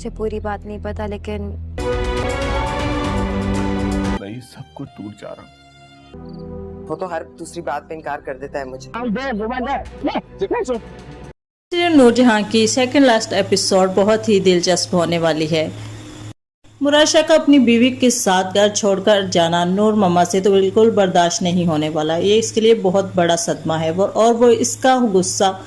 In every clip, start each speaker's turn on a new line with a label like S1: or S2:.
S1: मुझे पूरी बात नहीं पता, लेकिन
S2: मैं सब कुछ टूट जा रहा हूँ।
S3: वो तो हर दूसरी बात पे इनकार कर देता है मुझे।
S4: नूरजहां की सेकंड लास्ट एपिसोड बहुत ही दिलचस्प होने वाली है। मुराद शाह का अपनी बीवी के साथ घर छोड़कर जाना नूर ममा से तो बिल्कुल बर्दाश्त नहीं होने वाला। ये इसके लिए बहुत बड़ा सदमा है और वो इसका गुस्सा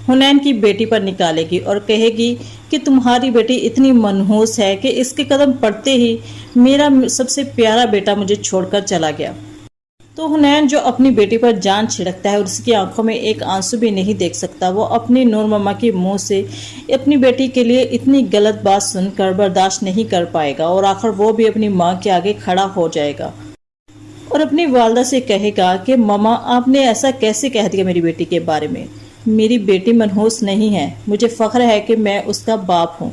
S4: हुनैन की बेटी पर निकालेगी और कहेगी कि तुम्हारी बेटी इतनी मनहूस है कि इसके कदम पड़ते ही मेरा सबसे प्यारा बेटा मुझे छोड़कर चला गया। तो हुनैन जो अपनी बेटी पर जान छिड़कता है और उसकी आंखों में एक आंसू भी नहीं देख सकता, वो अपनी नूर ममा के मुंह से अपनी बेटी के लिए इतनी गलत बात सुनकर बर्दाश्त नहीं कर पाएगा और आखिर वो भी अपनी माँ के आगे खड़ा हो जाएगा और अपनी वालदा से कहेगा कि ममा आपने ऐसा कैसे कह दिया मेरी बेटी के बारे में। मेरी बेटी मनहूस नहीं है, मुझे फख्र है कि मैं उसका बाप हूँ।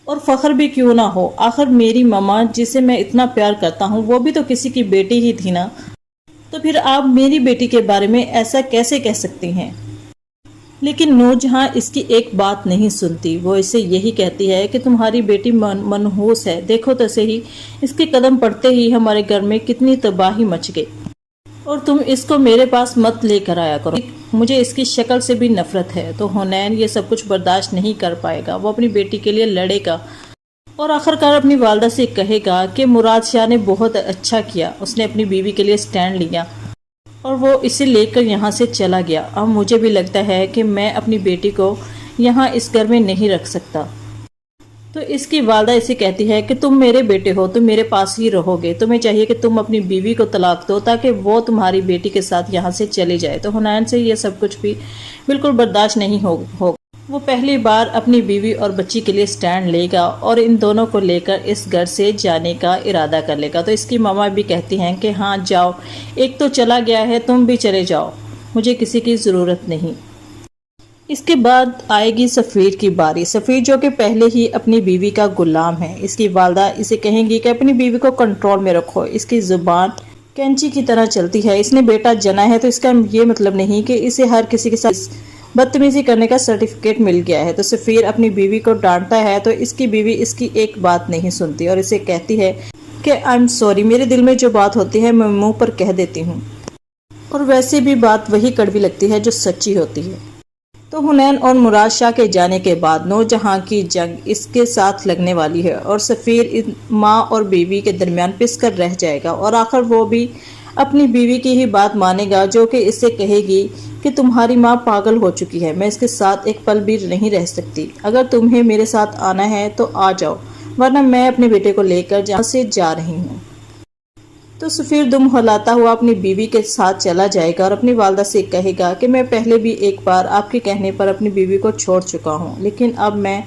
S4: और फख्र भी क्यों ना हो, आखिर मेरी ममा जिसे मैं इतना प्यार करता हूँ वो भी तो किसी की बेटी ही थी ना। तो फिर आप मेरी बेटी के बारे में ऐसा कैसे कह सकती हैं। लेकिन नूरजहां इसकी एक बात नहीं सुनती। वो इसे यही कहती है कि तुम्हारी बेटी मनहूस है, देखो तो सही इसके कदम पड़ते ही हमारे घर में कितनी तबाही मच गई और तुम इसको मेरे पास मत लेकर आया करो, मुझे इसकी शक्ल से भी नफरत है। तो हुनैन ये सब कुछ बर्दाश्त नहीं कर पाएगा, वो अपनी बेटी के लिए लड़ेगा और आखिरकार अपनी वालदा से कहेगा कि मुराद शाह ने बहुत अच्छा किया, उसने अपनी बीवी के लिए स्टैंड लिया और वो इसे लेकर यहाँ से चला गया। अब मुझे भी लगता है कि मैं अपनी बेटी को यहाँ इस घर में नहीं रख सकता। तो इसकी वालदा इसे कहती है कि तुम मेरे बेटे हो, तुम मेरे पास ही रहोगे, तुम्हें चाहिए कि तुम अपनी बीवी को तलाक दो ताकि वो तुम्हारी बेटी के साथ यहाँ से चले जाए। तो हुनैन से ये सब कुछ भी बिल्कुल बर्दाश्त नहीं होगा। वो पहली बार अपनी बीवी और बच्ची के लिए स्टैंड लेगा और इन दोनों को लेकर इस घर से जाने का इरादा कर लेगा। तो इसकी मामा भी कहती हैं कि हाँ जाओ, एक तो चला गया है, तुम भी चले जाओ, मुझे किसी की ज़रूरत नहीं। इसके बाद आएगी सफ़ीर की बारी। सफ़ीर जो कि पहले ही अपनी बीवी का गुलाम है, इसकी वालदा इसे कहेंगी कि अपनी बीवी को कंट्रोल में रखो, इसकी ज़ुबान कैंची की तरह चलती है, इसने बेटा जना है तो इसका ये मतलब नहीं कि इसे हर किसी के साथ बदतमीजी करने का सर्टिफिकेट मिल गया है। तो सफ़ीर अपनी बीवी को डांटता है तो इसकी बीवी इसकी एक बात नहीं सुनती और इसे कहती है कि आई एम सॉरी, मेरे दिल में जो बात होती है मैं मुंह पर कह देती हूँ और वैसे भी बात वही कड़वी लगती है जो सच्ची होती है। तो हुनैन और मुराद शाह के जाने के बाद नूरजहां की जंग इसके साथ लगने वाली है और सफ़ीर माँ और बीवी के दरमियान पिस कर रह जाएगा और आखिर वो भी अपनी बीवी की ही बात मानेगा जो कि इससे कहेगी कि तुम्हारी माँ पागल हो चुकी है, मैं इसके साथ एक पल भी नहीं रह सकती, अगर तुम्हें मेरे साथ आना है तो आ जाओ, वरना मैं अपने बेटे को लेकर जहाँ से जा रही हूँ। तो सफ़ीर दुम हलाता हुआ अपनी बीवी के साथ चला जाएगा और अपनी वालदा से कहेगा कि मैं पहले भी एक बार आपके कहने पर अपनी बीवी को छोड़ चुका हूँ, लेकिन अब मैं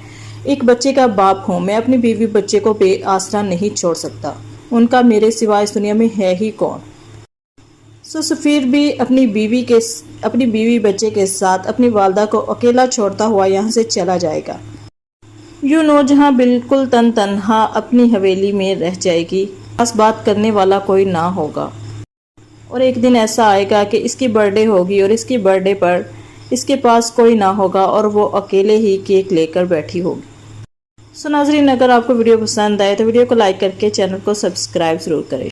S4: एक बच्चे का बाप हूँ, मैं अपनी बीवी बच्चे को बेआसरा नहीं छोड़ सकता, उनका मेरे सिवा इस दुनिया में है ही कौन। सो सफ़ीर भी अपनी बीवी बच्चे के साथ अपनी वालदा को अकेला छोड़ता हुआ यहाँ से चला जाएगा। यूँ नूरजहां बिल्कुल तन्हा अपनी हवेली में रह जाएगी, पास बात करने वाला कोई ना होगा। और एक दिन ऐसा आएगा कि इसकी बर्थडे होगी और इसकी बर्थडे पर इसके पास कोई ना होगा और वो अकेले ही केक लेकर बैठी होगी। सो नाज़रीन, अगर आपको वीडियो पसंद आए तो वीडियो को लाइक करके चैनल को सब्सक्राइब ज़रूर करें।